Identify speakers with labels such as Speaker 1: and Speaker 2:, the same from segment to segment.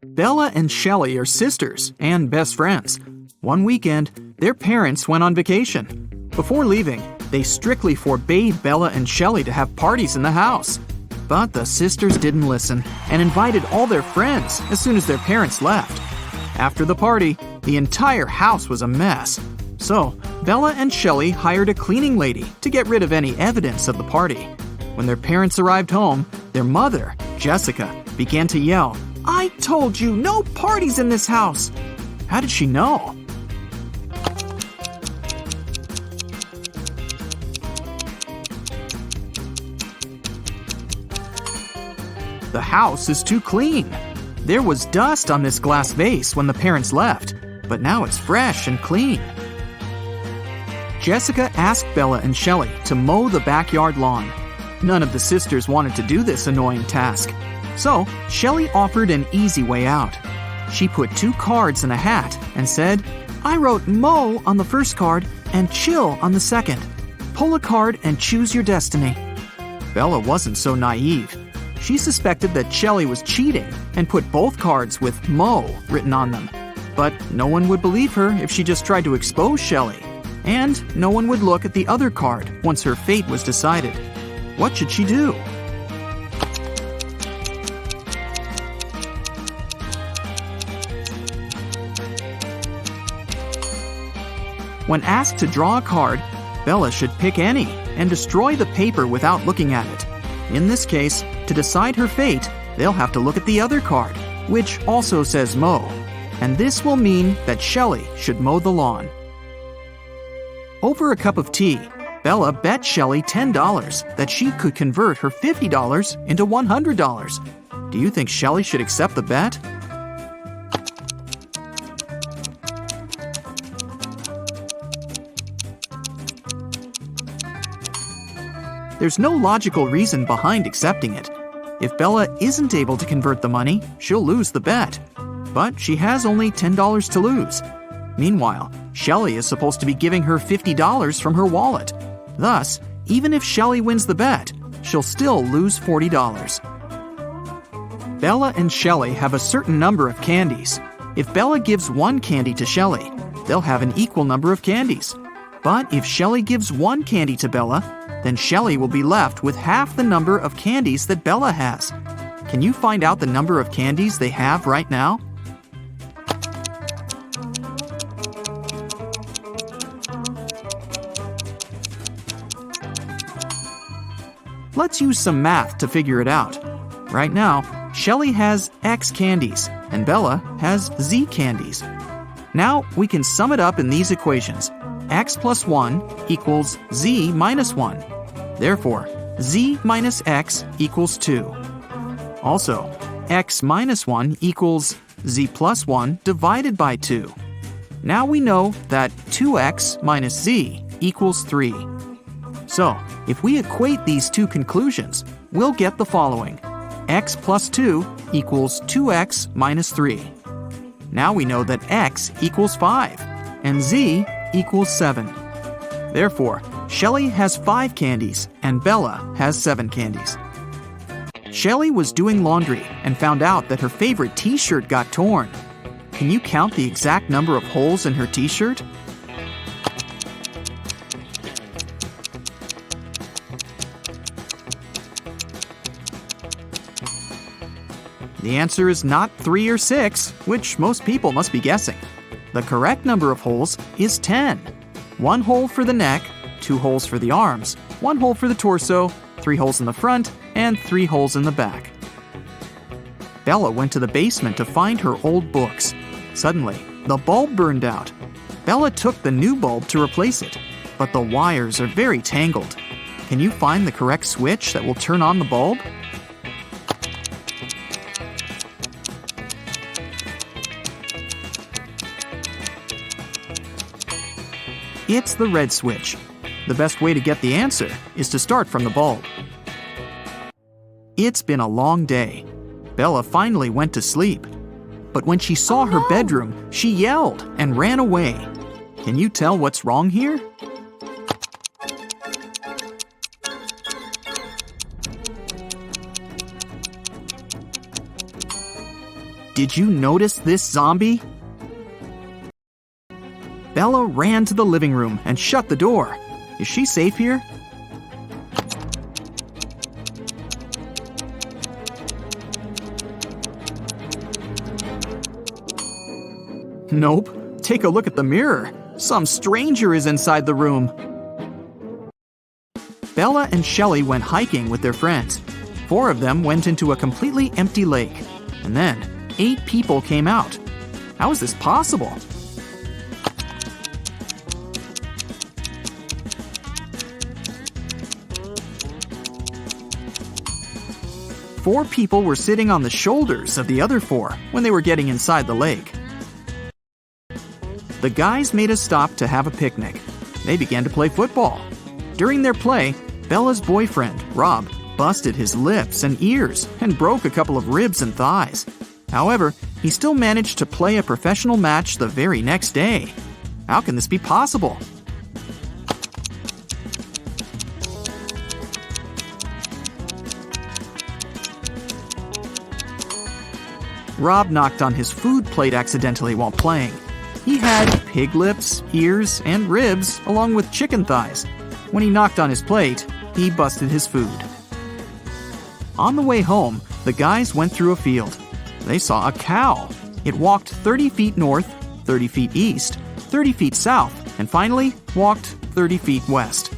Speaker 1: Bella and Shelley are sisters and best friends. One weekend, their parents went on vacation. Before leaving, they strictly forbade Bella and Shelley to have parties in the house. But the sisters didn't listen and invited all their friends as soon as their parents left. After the party, the entire house was a mess. So, Bella and Shelley hired a cleaning lady to get rid of any evidence of the party. When their parents arrived home, their mother, Jessica, began to yell, "I told you, no parties in this house!" How did she know? The house is too clean. There was dust on this glass vase when the parents left, but now it's fresh and clean. Jessica asked Bella and Shelley to mow the backyard lawn. None of the sisters wanted to do this annoying task. So, Shelley offered an easy way out. She put 2 cards in a hat and said, "I wrote mow on the first card and chill on the second. Pull a card and choose your destiny." Bella wasn't so naive. She suspected that Shelley was cheating and put both cards with mow written on them. But no one would believe her if she just tried to expose Shelley. And no one would look at the other card once her fate was decided. What should she do? When asked to draw a card, Bella should pick any and destroy the paper without looking at it. In this case, to decide her fate, they'll have to look at the other card, which also says mow. And this will mean that Shelley should mow the lawn. Over a cup of tea, Bella bet Shelley $10 that she could convert her $50 into $100. Do you think Shelley should accept the bet? There's no logical reason behind accepting it. If Bella isn't able to convert the money, she'll lose the bet. But she has only $10 to lose. Meanwhile, Shelley is supposed to be giving her $50 from her wallet. Thus, even if Shelley wins the bet, she'll still lose $40. Bella and Shelley have a certain number of candies. If Bella gives 1 candy to Shelley, they'll have an equal number of candies. But if Shelley gives 1 candy to Bella, then Shelley will be left with half the number of candies that Bella has. Can you find out the number of candies they have right now? Let's use some math to figure it out. Right now, Shelley has X candies and Bella has Z candies. Now we can sum it up in these equations. X plus 1 equals Z minus 1. Therefore, Z minus X equals 2. Also, X minus 1 equals Z plus 1 divided by 2. Now we know that 2X minus Z equals 3. So, if we equate these two conclusions, we'll get the following. X plus 2 equals 2X minus 3. Now we know that X equals 5 and Z equals 7. Therefore, Shelley has 5 candies and Bella has 7 candies. Shelley was doing laundry and found out that her favorite t-shirt got torn. Can you count the exact number of holes in her t-shirt? The answer is not 3 or 6, which most people must be guessing. The correct number of holes is 10. 1 hole for the neck, 2 holes for the arms, 1 hole for the torso, 3 holes in the front, and 3 holes in the back. Bella went to the basement to find her old books. Suddenly, the bulb burned out. Bella took the new bulb to replace it, but the wires are very tangled. Can you find the correct switch that will turn on the bulb? It's the red switch. The best way to get the answer is to start from the bulb. It's been a long day. Bella finally went to sleep. But when she saw her bedroom, she yelled and ran away. Can you tell what's wrong here? Did you notice this zombie? Bella ran to the living room and shut the door. Is she safe here? Nope. Take a look at the mirror. Some stranger is inside the room. Bella and Shelley went hiking with their friends. 4 of them went into a completely empty lake. And then 8 people came out. How is this possible? Four people were sitting on the shoulders of the other 4 when they were getting inside the lake. The guys made a stop to have a picnic. They began to play football. During their play, Bella's boyfriend, Rob, busted his lips and ears and broke a couple of ribs and thighs. However, he still managed to play a professional match the very next day. How can this be possible? Rob knocked on his food plate accidentally while playing. He had pig lips, ears, and ribs, along with chicken thighs. When he knocked on his plate, he busted his food. On the way home, the guys went through a field. They saw a cow. It walked 30 feet north, 30 feet east, 30 feet south, and finally walked 30 feet west.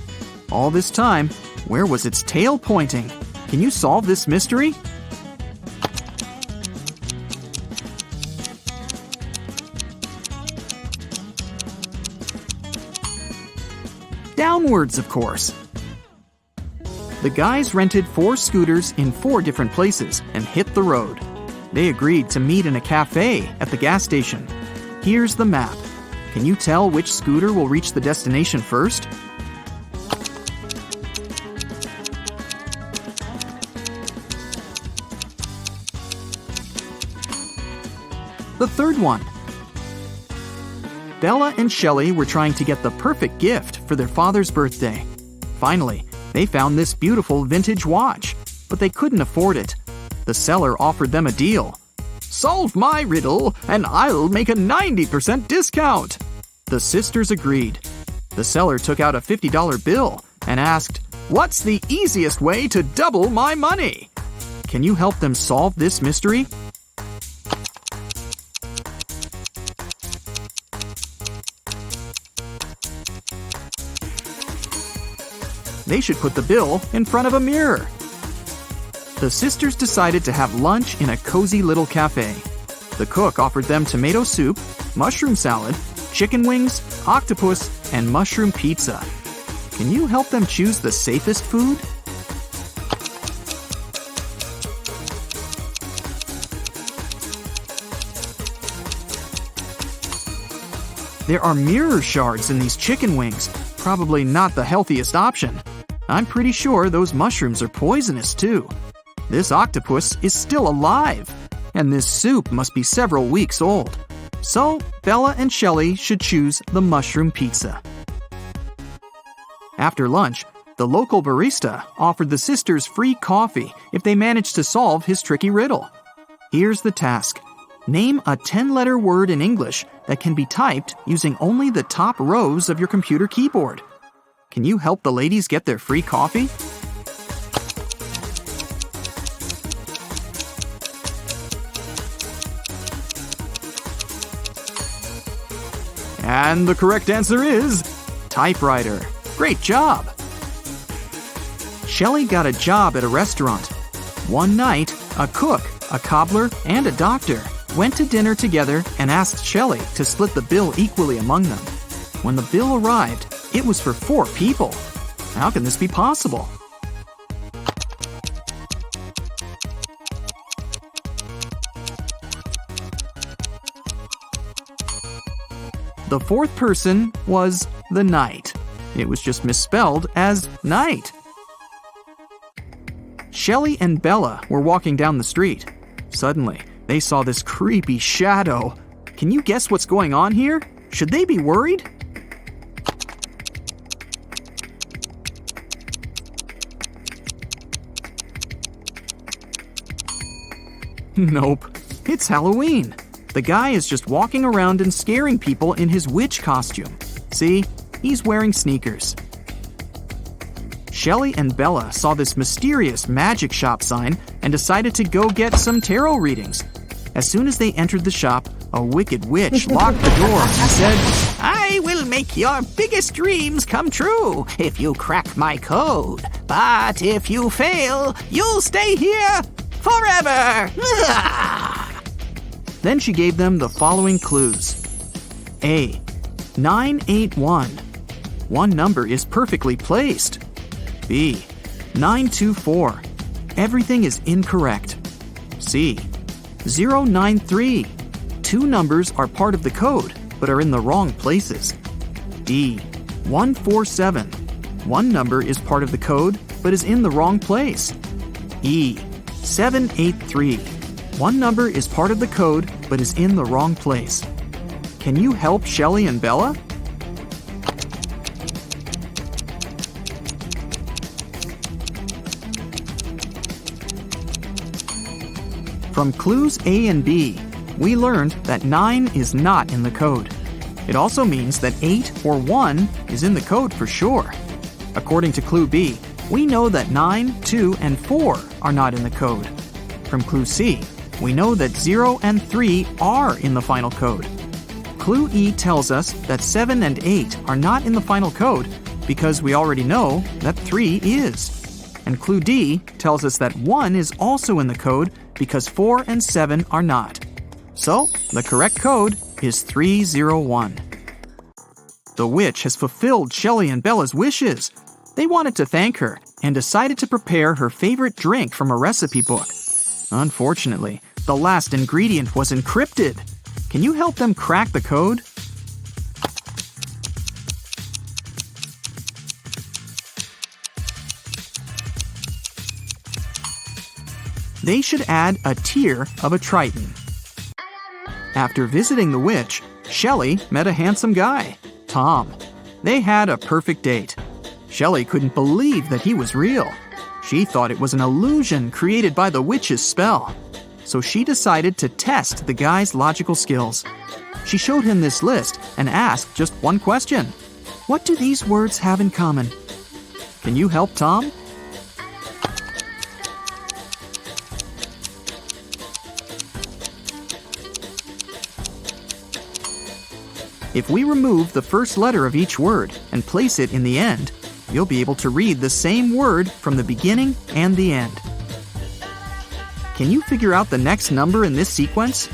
Speaker 1: All this time, where was its tail pointing? Can you solve this mystery? Downwards, of course. The guys rented 4 scooters in 4 different places and hit the road. They agreed to meet in a cafe at the gas station. Here's the map. Can you tell which scooter will reach the destination first? The third one. Bella and Shelley were trying to get the perfect gift for their father's birthday. Finally, they found this beautiful vintage watch, but they couldn't afford it. The seller offered them a deal. "Solve my riddle, and I'll make a 90% discount." The sisters agreed. The seller took out a $50 bill and asked, "What's the easiest way to double my money?" Can you help them solve this mystery? They should put the bill in front of a mirror. The sisters decided to have lunch in a cozy little cafe. The cook offered them tomato soup, mushroom salad, chicken wings, octopus, and mushroom pizza. Can you help them choose the safest food? There are mirror shards in these chicken wings. Probably not the healthiest option. I'm pretty sure those mushrooms are poisonous too. This octopus is still alive, and this soup must be several weeks old. So, Bella and Shelley should choose the mushroom pizza. After lunch, the local barista offered the sisters free coffee if they managed to solve his tricky riddle. Here's the task. Name a 10-letter word in English that can be typed using only the top rows of your computer keyboard. Can you help the ladies get their free coffee? And the correct answer is typewriter. Great job! Shelley got a job at a restaurant. One night, a cook, a cobbler, and a doctor went to dinner together and asked Shelley to split the bill equally among them. When the bill arrived, it was for 4 people. How can this be possible? The 4th person was the knight. It was just misspelled as night. Shelley and Bella were walking down the street. Suddenly, they saw this creepy shadow. Can you guess what's going on here? Should they be worried? Nope. It's Halloween. The guy is just walking around and scaring people in his witch costume. See, he's wearing sneakers. Shelley and Bella saw this mysterious magic shop sign and decided to go get some tarot readings. As soon as they entered the shop, a wicked witch locked the door and said, "I will make your biggest dreams come true if you crack my code. But if you fail, you'll stay here forever." Then she gave them the following clues. A. 981. One number is perfectly placed. B. 924. Everything is incorrect. C. 093. Two numbers are part of the code, but are in the wrong places. D. 147. One number is part of the code, but is in the wrong place. E. 783. One number is part of the code, but is in the wrong place. Can you help Shelley and Bella? From clues A and B, we learned that 9 is not in the code. It also means that 8 or 1 is in the code for sure. According to clue B, we know that 9, 2, and 4 are not in the code. From clue C, we know that 0 and 3 are in the final code. Clue E tells us that 7 and 8 are not in the final code because we already know that 3 is. And clue D tells us that 1 is also in the code because 4 and 7 are not. So, the correct code is 301. The witch has fulfilled Shelley and Bella's wishes. They wanted to thank her and decided to prepare her favorite drink from a recipe book. Unfortunately, the last ingredient was encrypted. Can you help them crack the code? They should add a tear of a Triton. After visiting the witch, Shelley met a handsome guy, Tom. They had a perfect date. Shelley couldn't believe that he was real. She thought it was an illusion created by the witch's spell. So she decided to test the guy's logical skills. She showed him this list and asked just one question. What do these words have in common? Can you help Tom? If we remove the first letter of each word and place it in the end, you'll be able to read the same word from the beginning and the end. Can you figure out the next number in this sequence?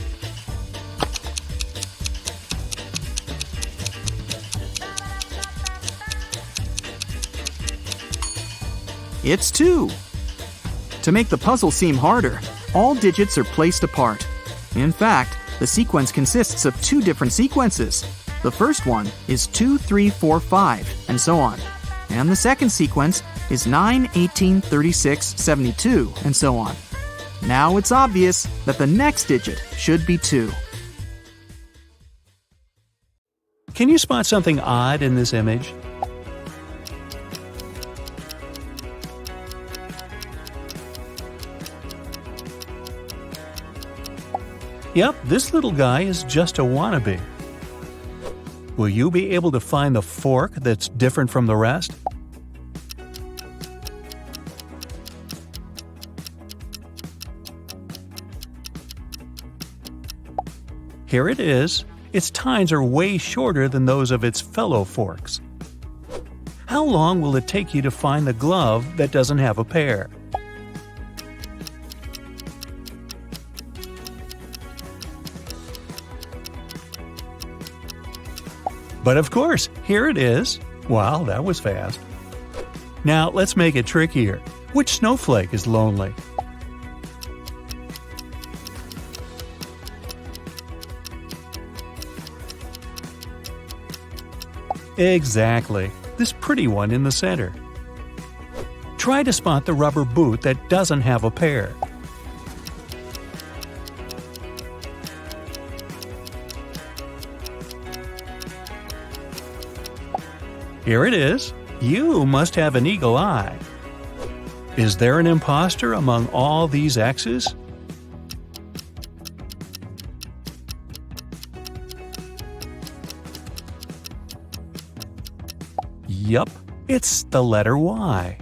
Speaker 1: It's 2. To make the puzzle seem harder, all digits are placed apart. In fact, the sequence consists of 2 different sequences. The first one is 2, 3, 4, 5, and so on. And the second sequence is 9, 18, 36, 72, and so on. Now it's obvious that the next digit should be 2.
Speaker 2: Can you spot something odd in this image? Yep, this little guy is just a wannabe. Will you be able to find the fork that's different from the rest? Here it is. Its tines are way shorter than those of its fellow forks. How long will it take you to find the glove that doesn't have a pair? But of course, here it is. Wow, that was fast. Now let's make it trickier. Which snowflake is lonely? Exactly, this pretty one in the center. Try to spot the rubber boot that doesn't have a pair. Here it is. You must have an eagle eye. Is there an imposter among all these X's? Yup, it's the letter Y.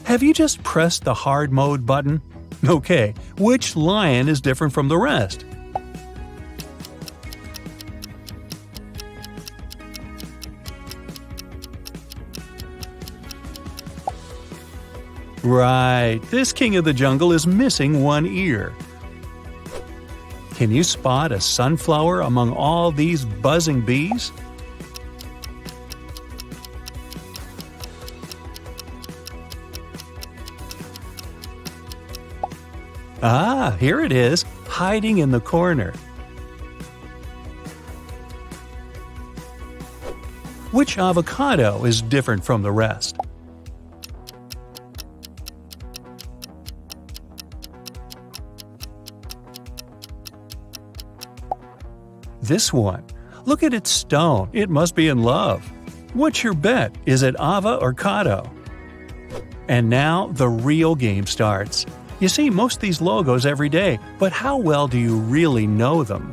Speaker 2: Have you just pressed the hard mode button? Okay, which lion is different from the rest? Right, this king of the jungle is missing one ear. Can you spot a sunflower among all these buzzing bees? Ah, here it is, hiding in the corner. Which avocado is different from the rest? This one. Look at its stone. It must be in love. What's your bet? Is it ava or cado? And now the real game starts. You see most of these logos every day, but how well do you really know them?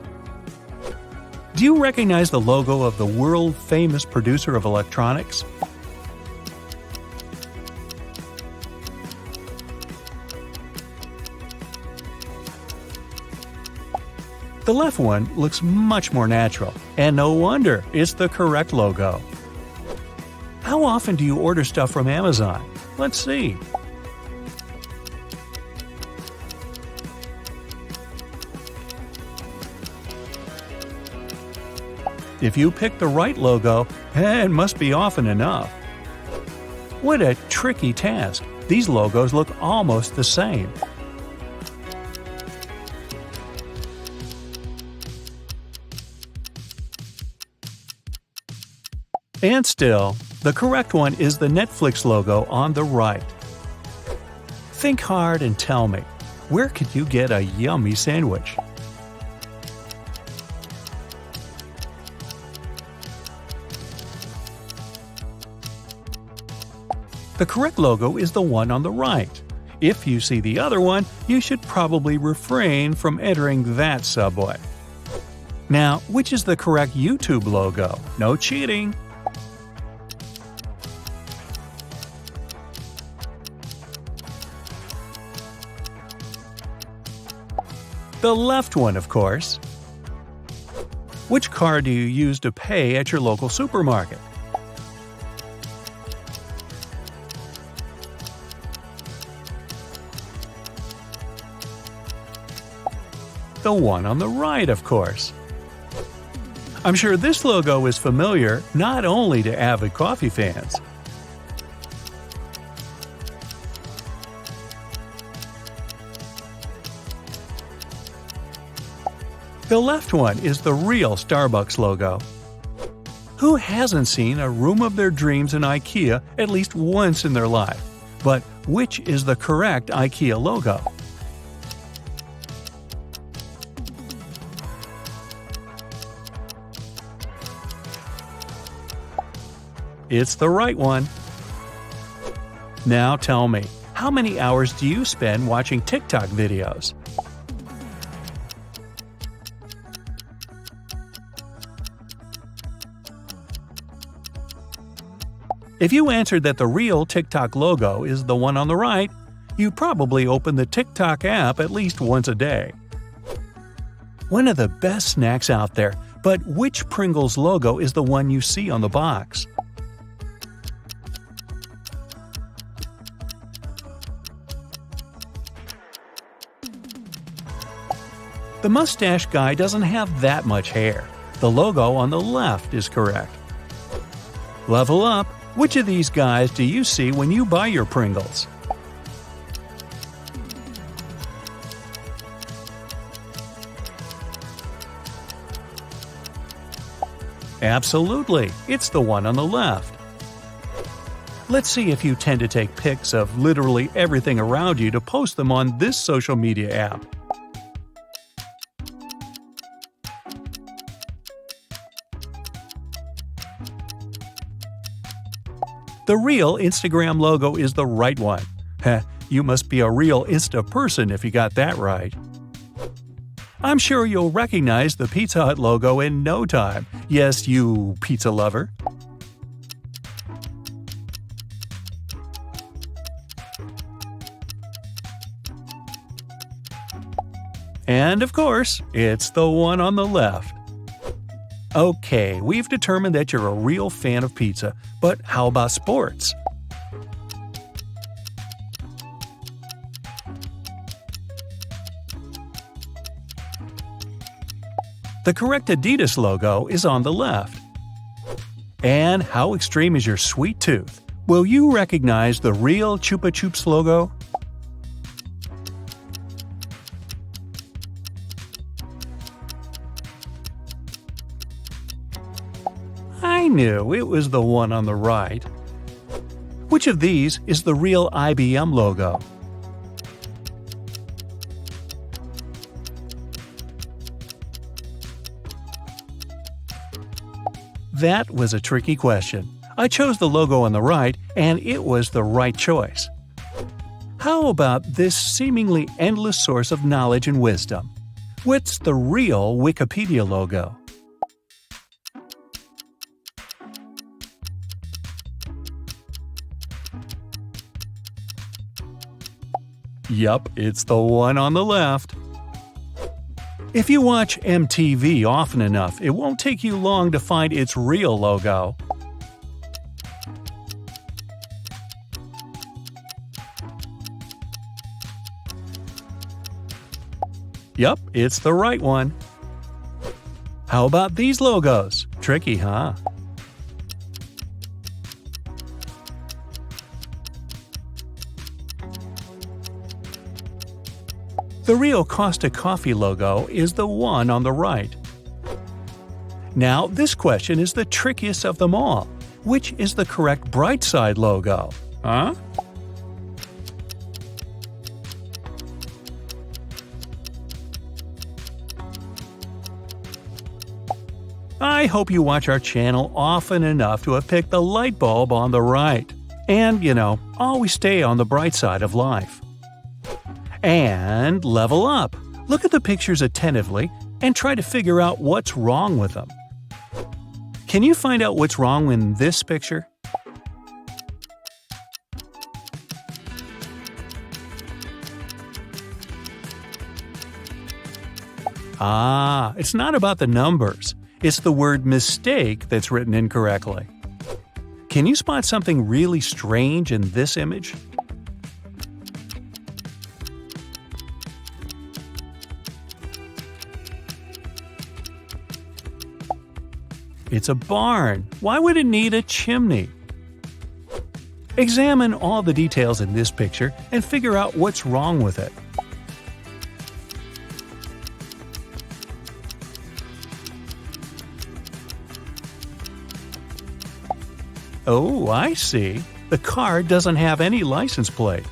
Speaker 2: Do you recognize the logo of the world-famous producer of electronics? The left one looks much more natural, and no wonder, it's the correct logo. How often do you order stuff from Amazon? Let's see. If you pick the right logo, it must be often enough. What a tricky task. These logos look almost the same. And still, the correct one is the Netflix logo on the right. Think hard and tell me, where could you get a yummy sandwich? The correct logo is the one on the right. If you see the other one, you should probably refrain from entering that subway. Now, which is the correct YouTube logo? No cheating! The left one, of course. Which card do you use to pay at your local supermarket? The one on the right, of course. I'm sure this logo is familiar not only to avid coffee fans. The left one is the real Starbucks logo. Who hasn't seen a room of their dreams in IKEA at least once in their life? But which is the correct IKEA logo? It's the right one. Now tell me, how many hours do you spend watching TikTok videos? If you answered that the real TikTok logo is the one on the right, you probably open the TikTok app at least once a day. One of the best snacks out there, but which Pringles logo is the one you see on the box? The mustache guy doesn't have that much hair. The logo on the left is correct. Level up! Which of these guys do you see when you buy your Pringles? Absolutely, it's the one on the left. Let's see if you tend to take pics of literally everything around you to post them on this social media app. The real Instagram logo is the right one. Heh, you must be a real Insta person if you got that right. I'm sure you'll recognize the Pizza Hut logo in no time. Yes, you pizza lover. And of course, it's the one on the left. Okay, we've determined that you're a real fan of pizza, but how about sports? The correct Adidas logo is on the left. And how extreme is your sweet tooth? Will you recognize the real Chupa Chups logo? I knew it was the one on the right. Which of these is the real IBM logo? That was a tricky question. I chose the logo on the right, and it was the right choice. How about this seemingly endless source of knowledge and wisdom? What's the real Wikipedia logo? Yup, it's the one on the left. If you watch MTV often enough, it won't take you long to find its real logo. Yup, it's the right one. How about these logos? Tricky, huh? The real Costa Coffee logo is the one on the right. Now, this question is the trickiest of them all. Which is the correct Brightside logo? Huh? I hope you watch our channel often enough to have picked the light bulb on the right. And, always stay on the bright side of life. And level up. Look at the pictures attentively and try to figure out what's wrong with them. Can you find out what's wrong in this picture? It's not about the numbers. It's the word mistake that's written incorrectly. Can you spot something really strange in this image? It's a barn. Why would it need a chimney? Examine all the details in this picture and figure out what's wrong with it. Oh, I see. The car doesn't have any license plate.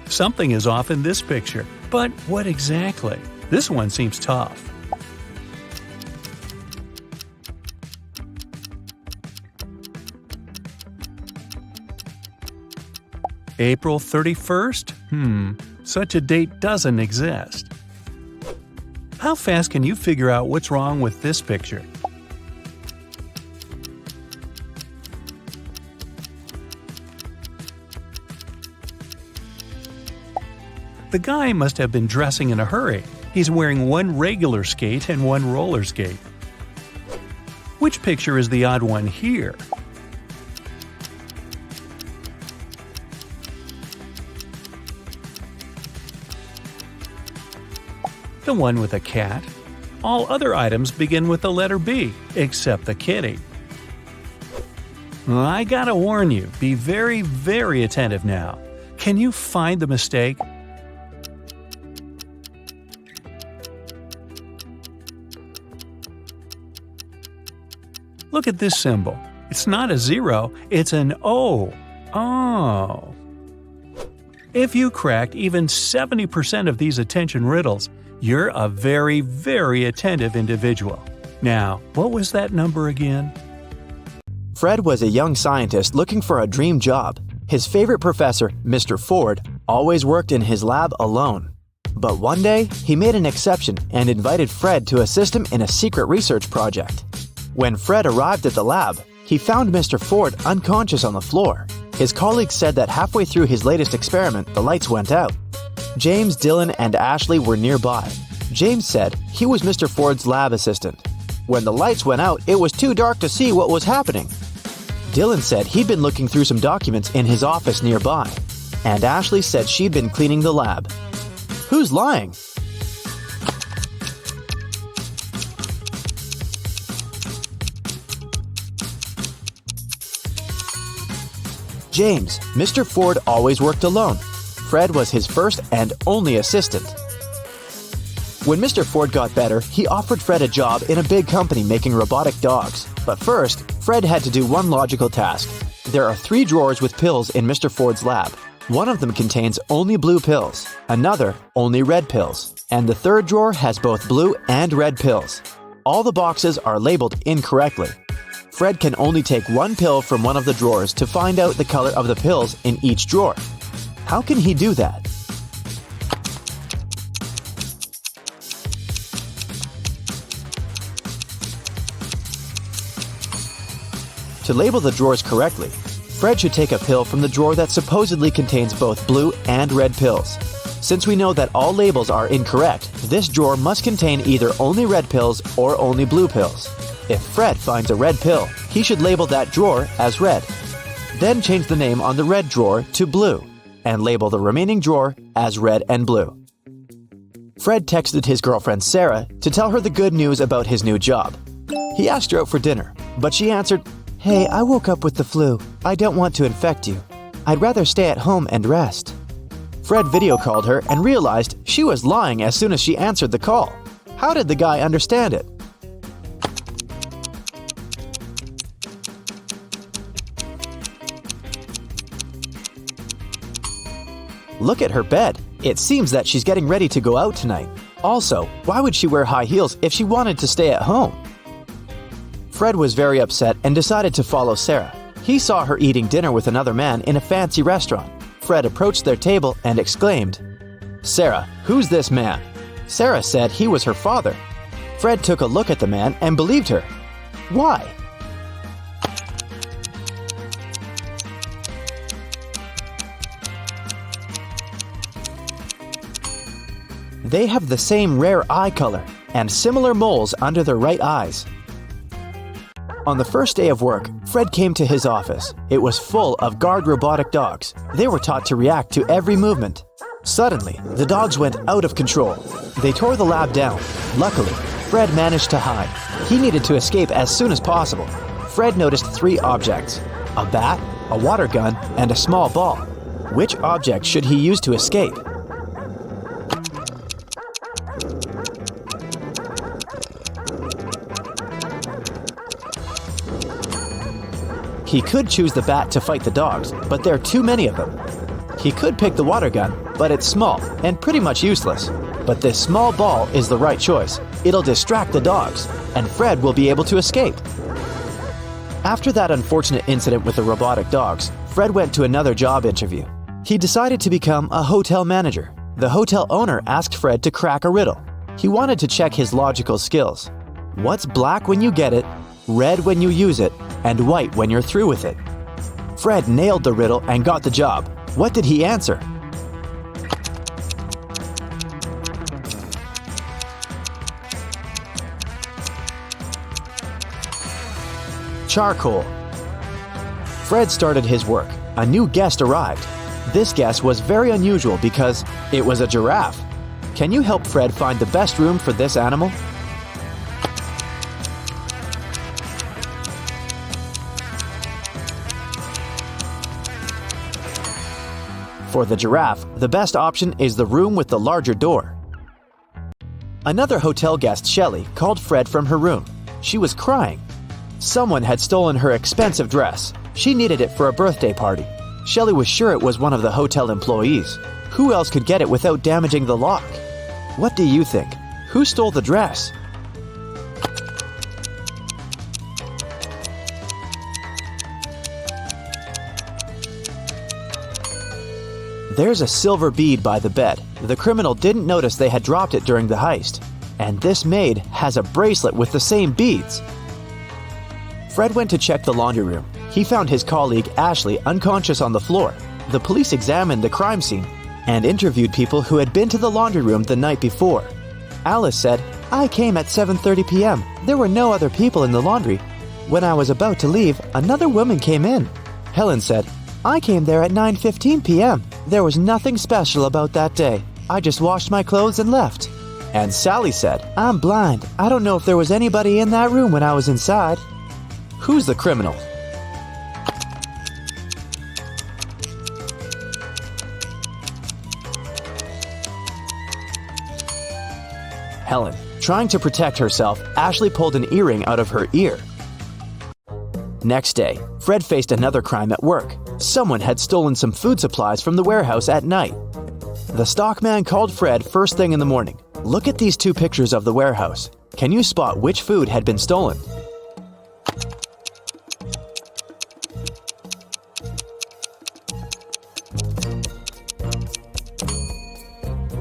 Speaker 2: Something is off in this picture, but what exactly? This one seems tough. April 31st? Such a date doesn't exist. How fast can you figure out what's wrong with this picture? The guy must have been dressing in a hurry. He's wearing one regular skate and one roller skate. Which picture is the odd one here? The one with a cat. All other items begin with the letter B, except the kitty. I gotta warn you, be very, very attentive now. Can you find the mistake? Look at this symbol. It's not a 0, it's an O. Oh. If you cracked even 70% of these attention riddles, you're a very, very attentive individual. Now, what was that number again?
Speaker 3: Fred was a young scientist looking for a dream job. His favorite professor, Mr. Ford, always worked in his lab alone. But one day, he made an exception and invited Fred to assist him in a secret research project. When Fred arrived at the lab, he found Mr. Ford unconscious on the floor. His colleagues said that halfway through his latest experiment, the lights went out. James, Dylan, and Ashley were nearby. James said he was Mr. Ford's lab assistant. When the lights went out, it was too dark to see what was happening. Dylan said he'd been looking through some documents in his office nearby. And Ashley said she'd been cleaning the lab. Who's lying? James, Mr. Ford always worked alone. Fred was his first and only assistant. When Mr. Ford got better, he offered Fred a job in a big company making robotic dogs. But first, Fred had to do one logical task. There are 3 drawers with pills in Mr. Ford's lab. One of them contains only blue pills, another only red pills, and the 3rd drawer has both blue and red pills. All the boxes are labeled incorrectly. Fred can only take one pill from one of the drawers to find out the color of the pills in each drawer. How can he do that? To label the drawers correctly, Fred should take a pill from the drawer that supposedly contains both blue and red pills. Since we know that all labels are incorrect, this drawer must contain either only red pills or only blue pills. If Fred finds a red pill, he should label that drawer as red. Then change the name on the red drawer to blue, and label the remaining drawer as red and blue. Fred texted his girlfriend Sarah to tell her the good news about his new job. He asked her out for dinner, but she answered, "Hey, I woke up with the flu. I don't want to infect you. I'd rather stay at home and rest." Fred video called her and realized she was lying as soon as she answered the call. How did the guy understand it? Look at her bed. It seems that she's getting ready to go out tonight. Also, why would she wear high heels if she wanted to stay at home? Fred was very upset and decided to follow Sarah. He saw her eating dinner with another man in a fancy restaurant. Fred approached their table and exclaimed, "Sarah, who's this man?" Sarah said he was her father. Fred took a look at the man and believed her. Why? They have the same rare eye color and similar moles under their right eyes. On the first day of work, Fred came to his office. It was full of guard robotic dogs. They were taught to react to every movement. Suddenly, the dogs went out of control. They tore the lab down. Luckily, Fred managed to hide. He needed to escape as soon as possible. Fred noticed 3 objects: a bat, a water gun, and a small ball. Which object should he use to escape? He could choose the bat to fight the dogs, but there are too many of them. He could pick the water gun, but it's small and pretty much useless. But this small ball is the right choice. It'll distract the dogs, and Fred will be able to escape. After that unfortunate incident with the robotic dogs, Fred went to another job interview. He decided to become a hotel manager. The hotel owner asked Fred to crack a riddle. He wanted to check his logical skills. What's black when you get it, red when you use it, and white when you're through with it? Fred nailed the riddle and got the job. What did he answer? Charcoal. Fred started his work. A new guest arrived. This guest was very unusual because it was a giraffe. Can you help Fred find the best room for this animal? For the giraffe, the best option is the room with the larger door. Another hotel guest, Shelley, called Fred from her room. She was crying. Someone had stolen her expensive dress. She needed it for a birthday party. Shelley was sure it was one of the hotel employees. Who else could get it without damaging the lock? What do you think? Who stole the dress? There's a silver bead by the bed. The criminal didn't notice they had dropped it during the heist. And this maid has a bracelet with the same beads. Fred went to check the laundry room. He found his colleague Ashley unconscious on the floor. The police examined the crime scene. and interviewed people who had been to the laundry room the night before. Alice said, "I came at 7:30 p.m. There were no other people in the laundry. When I was about to leave, another woman came in." Helen said, "I came there at 9:15 p.m. There was nothing special about that day. I just washed my clothes and left." And Sally said, "I'm blind. I don't know if there was anybody in that room when I was inside." Who's the criminal? Helen. Trying to protect herself, Ashley pulled an earring out of her ear. Next day, Fred faced another crime at work. Someone had stolen some food supplies from the warehouse at night. The stockman called Fred first thing in the morning. "Look at these two pictures of the warehouse. Can you spot which food had been stolen?"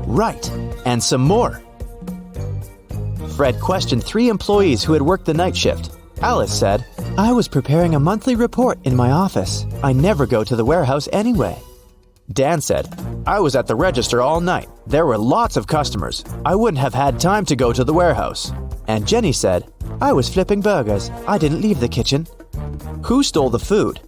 Speaker 3: Right, and some more. Fred questioned 3 employees who had worked the night shift. Alice said, "I was preparing a monthly report in my office. I never go to the warehouse anyway." Dan said, "I was at the register all night. There were lots of customers. I wouldn't have had time to go to the warehouse." And Jenny said, "I was flipping burgers. I didn't leave the kitchen." Who stole the food?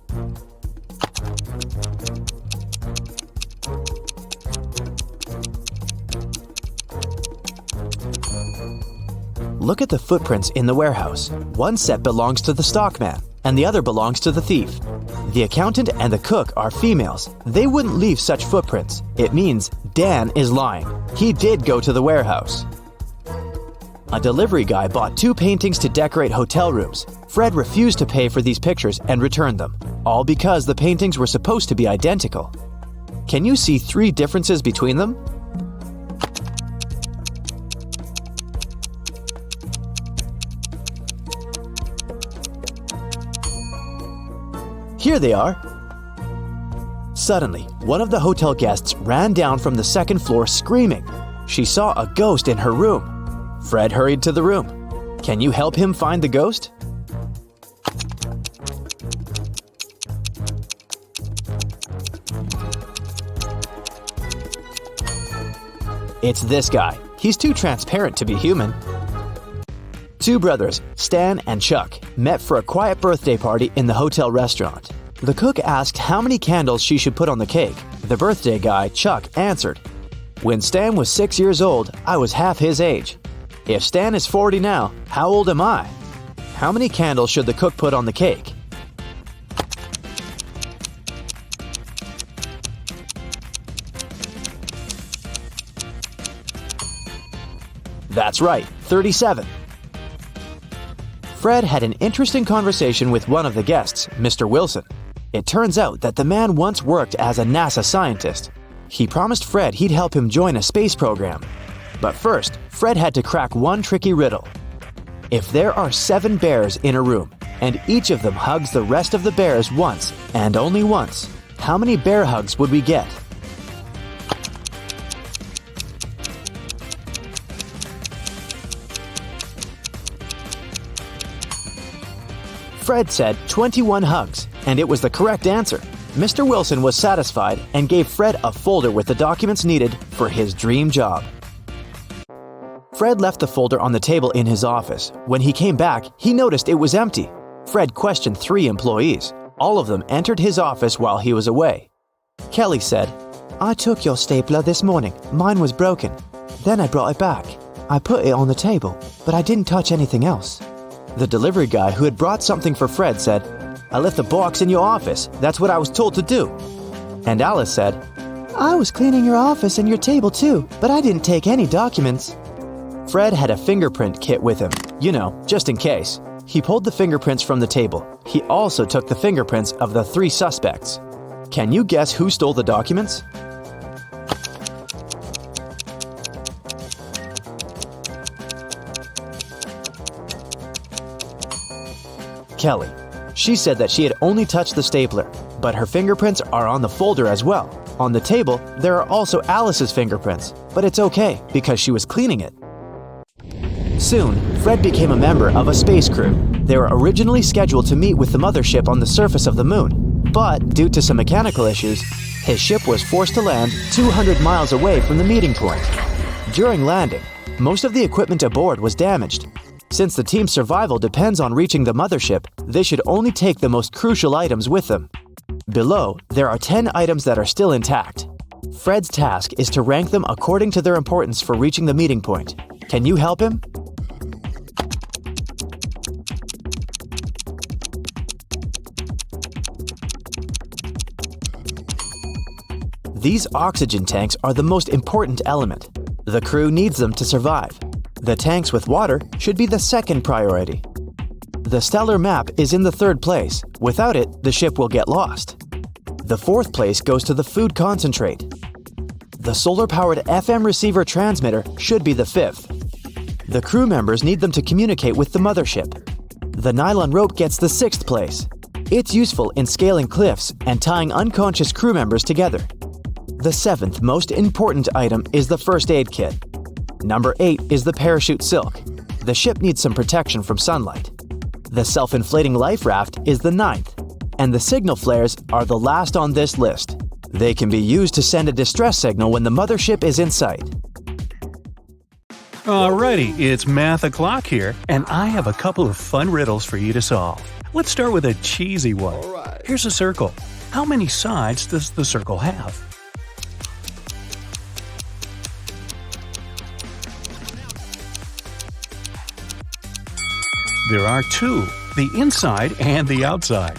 Speaker 3: Look at the footprints in the warehouse. One set belongs to the stockman, and the other belongs to the thief. The accountant and the cook are females. They wouldn't leave such footprints. It means Dan is lying. He did go to the warehouse. A delivery guy bought 2 paintings to decorate hotel rooms. Fred refused to pay for these pictures and returned them, all because the paintings were supposed to be identical. Can you see 3 differences between them? Here they are. Suddenly, one of the hotel guests ran down from the second floor screaming. She saw a ghost in her room. Fred hurried to the room. Can you help him find the ghost? It's this guy. He's too transparent to be human. 2 brothers, Stan and Chuck, met for a quiet birthday party in the hotel restaurant. The cook asked how many candles she should put on the cake. The birthday guy, Chuck, answered, "When Stan was 6 years old, I was half his age. If Stan is 40 now, how old am I? How many candles should the cook put on the cake?" That's right, 37. Fred had an interesting conversation with one of the guests, Mr. Wilson. It turns out that the man once worked as a NASA scientist. He promised Fred he'd help him join a space program. But first, Fred had to crack one tricky riddle. If there are 7 bears in a room, and each of them hugs the rest of the bears once, and only once, how many bear hugs would we get? Fred said 21 hugs, and it was the correct answer. Mr. Wilson was satisfied and gave Fred a folder with the documents needed for his dream job. Fred left the folder on the table in his office. When he came back, he noticed it was empty. Fred questioned 3 employees. All of them entered his office while he was away. Kelly said, "I took your stapler this morning. Mine was broken. Then I brought it back. I put it on the table, but I didn't touch anything else." The delivery guy who had brought something for Fred said, "I left the box in your office. That's what I was told to do." And Alice said, "I was cleaning your office and your table too, but I didn't take any documents." Fred had a fingerprint kit with him, just in case. He pulled the fingerprints from the table. He also took the fingerprints of the 3 suspects. Can you guess who stole the documents? Kelly. She said that she had only touched the stapler, but her fingerprints are on the folder as well. On the table, there are also Alice's fingerprints, but it's okay because she was cleaning it. Soon, Fred became a member of a space crew. They were originally scheduled to meet with the mothership on the surface of the moon, But due to some mechanical issues, his ship was forced to land 200 miles away from the meeting point. During landing, most of the equipment aboard was damaged. Since the team's survival depends on reaching the mothership, they should only take the most crucial items with them. Below, there are 10 items that are still intact. Fred's task is to rank them according to their importance for reaching the meeting point. Can you help him? These oxygen tanks are the most important element. The crew needs them to survive. The tanks with water should be the second priority. The stellar map is in the third place. Without it, the ship will get lost. The fourth place goes to the food concentrate. The solar-powered FM receiver transmitter should be the fifth. The crew members need them to communicate with the mothership. The nylon rope gets the sixth place. It's useful in scaling cliffs and tying unconscious crew members together. The seventh most important item is the first aid kit. Number 8 is the parachute silk. The ship needs some protection from sunlight. The self-inflating life raft is the ninth, and the signal flares are the last on this list. They can be used to send a distress signal when the mothership is in sight.
Speaker 2: Alrighty, it's math o'clock here, and I have a couple of fun riddles for you to solve. Let's start with a cheesy one. Here's a circle. How many sides does the circle have? There are two, the inside and the outside.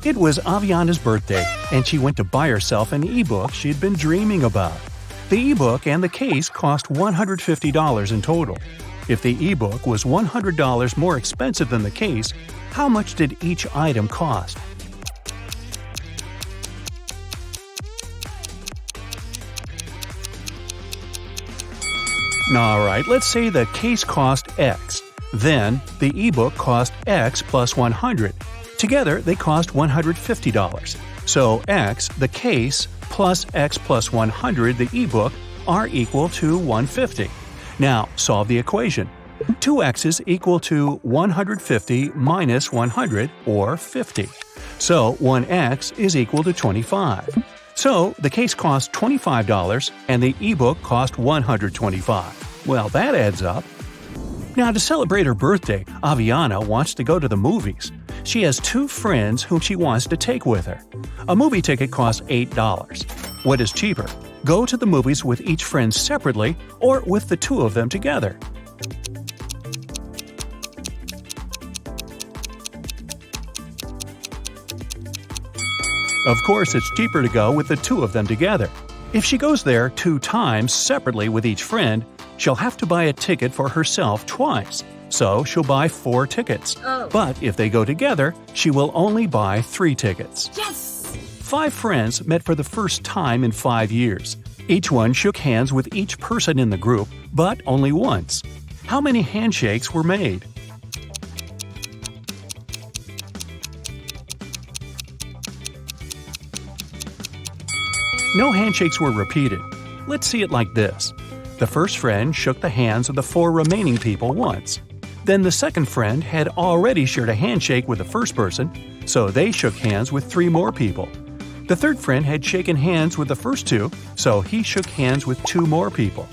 Speaker 2: It was Aviana's birthday, and she went to buy herself an ebook she'd been dreaming about. The ebook and the case cost $150 in total. If the ebook was $100 more expensive than the case, how much did each item cost? Alright, let's say the case cost X. Then, the ebook cost X plus 100. Together, they cost $150. So X, the case, plus X plus 100, the ebook, are equal to 150. Now, solve the equation. 2x's equal to 150 minus 100, or 50. So 1x is equal to 25. So the case cost $25 and the ebook cost $125. Well, that adds up. Now, to celebrate her birthday, Aviana wants to go to the movies. She has two friends whom she wants to take with her. A movie ticket costs $8. What is cheaper? Go to the movies with each friend separately or with the two of them together? Of course, it's cheaper to go with the two of them together. If she goes there 2 times separately with each friend, she'll have to buy a ticket for herself twice, so she'll buy 4 tickets. But if they go together, she will only buy 3 tickets.
Speaker 4: Yes!
Speaker 2: 5 friends met for the first time in 5 years. Each one shook hands with each person in the group, but only once. How many handshakes were made? No handshakes were repeated. Let's see it like this. The first friend shook the hands of the 4 remaining people once. Then the second friend had already shared a handshake with the first person, so they shook hands with 3 more people. The third friend had shaken hands with the first 2, so he shook hands with 2 more people.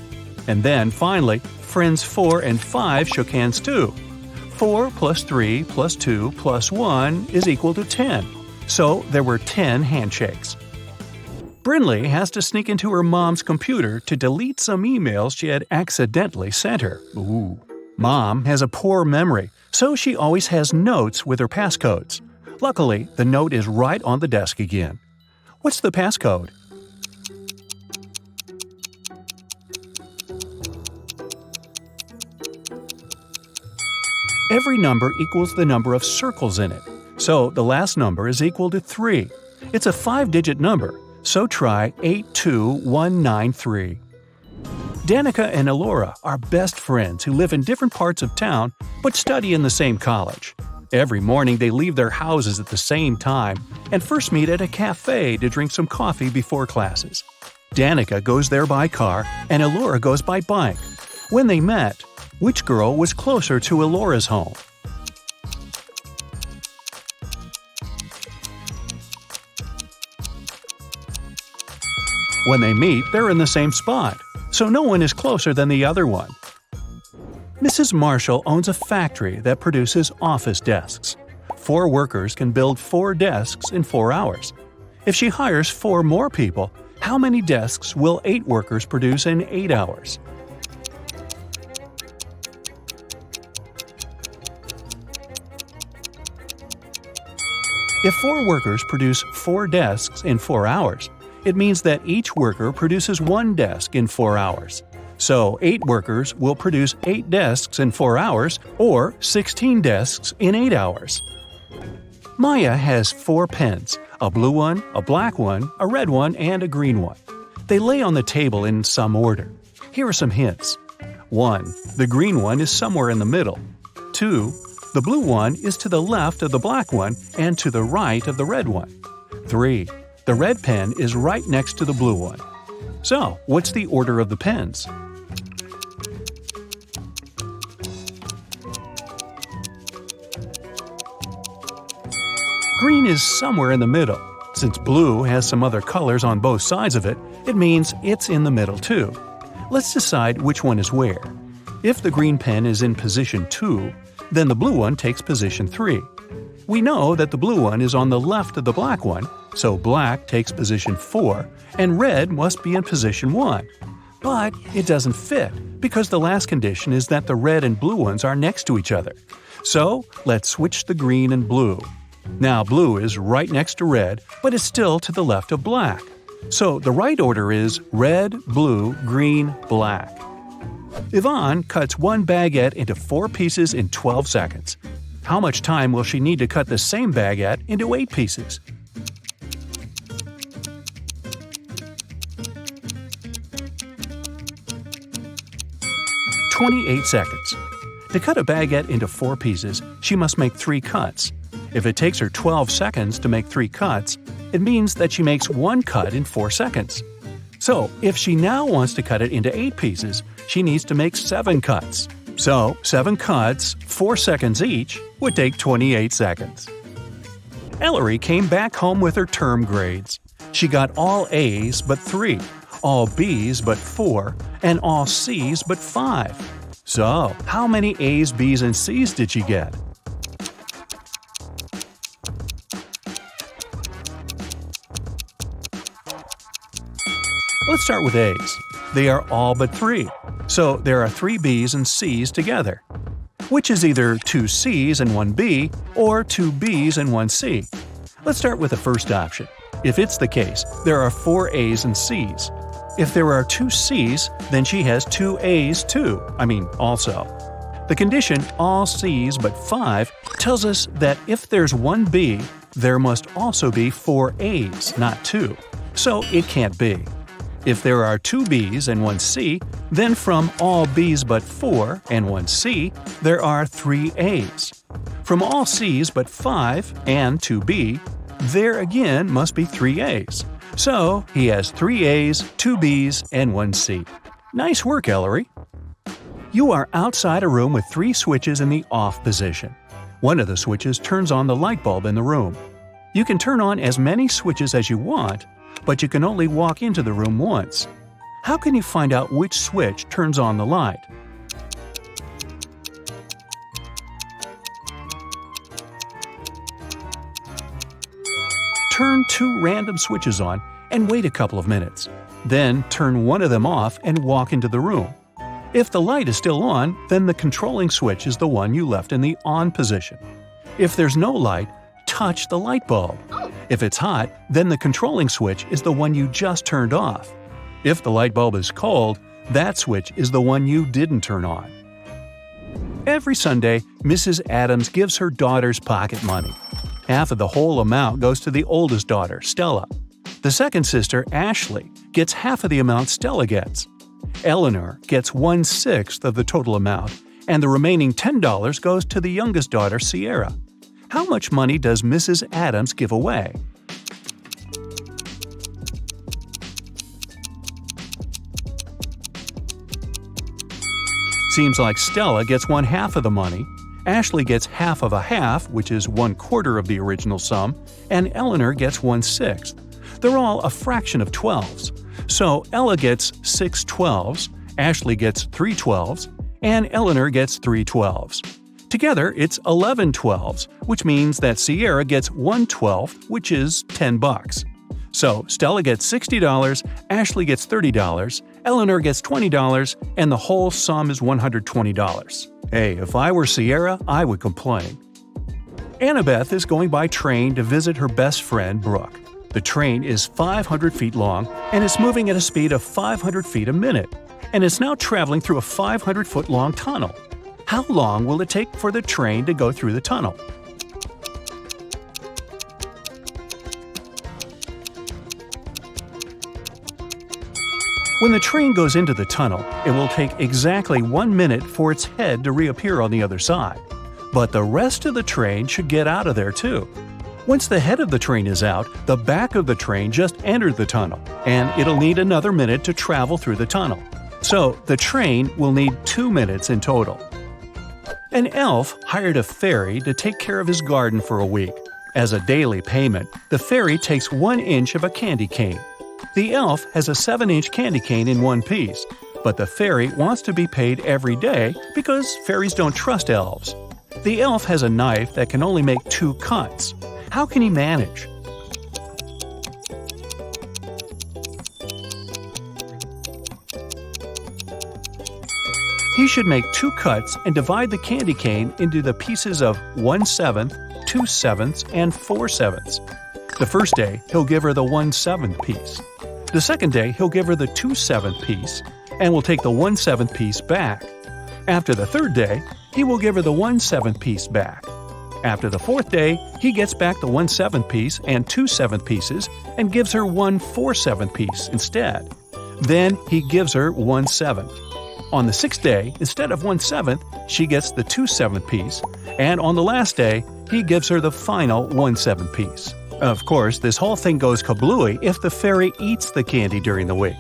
Speaker 2: And then, finally, friends 4 and 5 shook hands too. 4 plus 3 plus 2 plus 1 is equal to 10. So there were 10 handshakes. Brinley has to sneak into her mom's computer to delete some emails she had accidentally sent her. Ooh. Mom has a poor memory, so she always has notes with her passcodes. Luckily, the note is right on the desk again. What's the passcode? Every number equals the number of circles in it, so the last number is equal to 3. It's a 5-digit number. So try 82193. Danica and Elora are best friends who live in different parts of town but study in the same college. Every morning they leave their houses at the same time and first meet at a cafe to drink some coffee before classes. Danica goes there by car and Elora goes by bike. When they met, which girl was closer to Elora's home? When they meet, they're in the same spot, so no one is closer than the other one. Mrs. Marshall owns a factory that produces office desks. 4 workers can build 4 desks in 4 hours. If she hires 4 more people, how many desks will 8 workers produce in 8 hours? If 4 workers produce 4 desks in 4 hours, it means that each worker produces 1 desk in 4 hours. So 8 workers will produce 8 desks in 4 hours, or 16 desks in 8 hours. Maya has 4 pens, a blue one, a black one, a red one, and a green one. They lay on the table in some order. Here are some hints. 1. The green one is somewhere in the middle. 2. The blue one is to the left of the black one and to the right of the red one. 3. The red pen is right next to the blue one. So, what's the order of the pens? Green is somewhere in the middle. Since blue has some other colors on both sides of it, it means it's in the middle too. Let's decide which one is where. If the green pen is in position 2, then the blue one takes position 3. We know that the blue one is on the left of the black one, so black takes position 4, and red must be in position 1. But it doesn't fit, because the last condition is that the red and blue ones are next to each other. So, let's switch the green and blue. Now blue is right next to red, but it's still to the left of black. So the right order is red, blue, green, black. Yvonne cuts 1 baguette into 4 pieces in 12 seconds. How much time will she need to cut the same baguette into 8 pieces? "28 seconds. To cut a baguette into 4 pieces, she must make 3 cuts. If it takes her 12 seconds to make 3 cuts, it means that she makes 1 cut in 4 seconds. So, if she now wants to cut it into 8 pieces, she needs to make 7 cuts. So, 7 cuts, 4 seconds each, would take 28 seconds. Ellery came back home with her term grades. She got all A's but 3, all B's but 4, and all C's but 5. So, how many A's, B's, and C's did she get? Let's start with A's. They are all but 3, so there are 3 B's and C's together, which is either 2 C's and 1 B or 2 B's and 1 C. Let's start with the first option. If it's the case, there are 4 A's and C's. If there are 2 C's, then she has 2 A's too, also. The condition all C's but 5 tells us that if there's 1 B, there must also be 4 A's, not 2. So it can't be. If there are 2 B's and 1 C, then from all B's but 4 and 1 C, there are 3 A's. From all C's but 5 and 2 B, there again must be 3 A's. So he has 3 A's, 2 B's, and 1 C. Nice work, Ellery! You are outside a room with 3 switches in the off position. One of the switches turns on the light bulb in the room. You can turn on as many switches as you want, but you can only walk into the room once. How can you find out which switch turns on the light? Turn 2 random switches on and wait a couple of minutes. Then turn one of them off and walk into the room. If the light is still on, then the controlling switch is the one you left in the on position. If there's no light, touch the light bulb. If it's hot, then the controlling switch is the one you just turned off. If the light bulb is cold, that switch is the one you didn't turn on. Every Sunday, Mrs. Adams gives her daughters pocket money. Half of the whole amount goes to the oldest daughter, Stella. The second sister, Ashley, gets half of the amount Stella gets. Eleanor gets 1/6 of the total amount, and the remaining $10 goes to the youngest daughter, Sierra. How much money does Mrs. Adams give away? Seems like Stella gets 1/2 of the money, Ashley gets half of a half, which is 1/4 of the original sum, and Eleanor gets 1/6. They're all a fraction of 12s, So Ella gets 6 12s, Ashley gets 3 12s, and Eleanor gets 3 12s. Together, it's 11 12s, which means that Sierra gets 1 12th, which is $10. So Stella gets $60, Ashley gets $30, Eleanor gets $20, and the whole sum is $120. Hey, if I were Sierra, I would complain. Annabeth is going by train to visit her best friend, Brooke. The train is 500 feet long, and it's moving at a speed of 500 feet a minute, and it's now traveling through a 500-foot-long tunnel. How long will it take for the train to go through the tunnel? When the train goes into the tunnel, it will take exactly 1 minute for its head to reappear on the other side. But the rest of the train should get out of there too. Once the head of the train is out, the back of the train just entered the tunnel, and it'll need another minute to travel through the tunnel. So the train will need 2 minutes in total. An elf hired a fairy to take care of his garden for a week. As a daily payment, the fairy takes 1 inch of a candy cane. The elf has a 7-inch candy cane in one piece, but the fairy wants to be paid every day because fairies don't trust elves. The elf has a knife that can only make 2 cuts. How can he manage? He should make 2 cuts and divide the candy cane into the pieces of 1/7, 2/7, and 4/7. The first day, he'll give her the 1/7 piece. The second day, he'll give her the 2/7 piece, and will take the 1/7 piece back. After the third day, he will give her the 1/7 piece back. After the fourth day, he gets back the 1/7 piece and 2/7 pieces and gives her 1/4/7 piece instead. Then he gives her 1/7. On the sixth day, instead of 1/7, she gets the 2/7 piece, and on the last day, he gives her the final 1/7 piece. Of course, this whole thing goes kablooey if the fairy eats the candy during the week.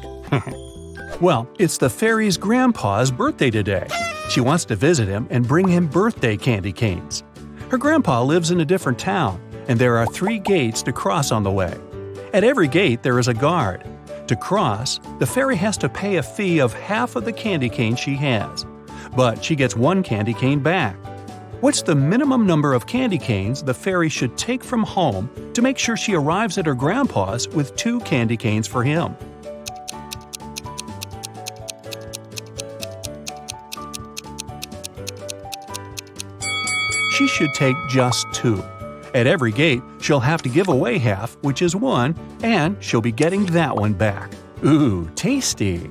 Speaker 2: Well, it's the fairy's grandpa's birthday today. She wants to visit him and bring him birthday candy canes. Her grandpa lives in a different town, and there are 3 gates to cross on the way. At every gate, there is a guard. To cross, the fairy has to pay a fee of half of the candy cane she has, but she gets 1 candy cane back. What's the minimum number of candy canes the fairy should take from home to make sure she arrives at her grandpa's with 2 candy canes for him? She should take just 2. At every gate, she'll have to give away half, which is 1, and she'll be getting that one back. Ooh, tasty!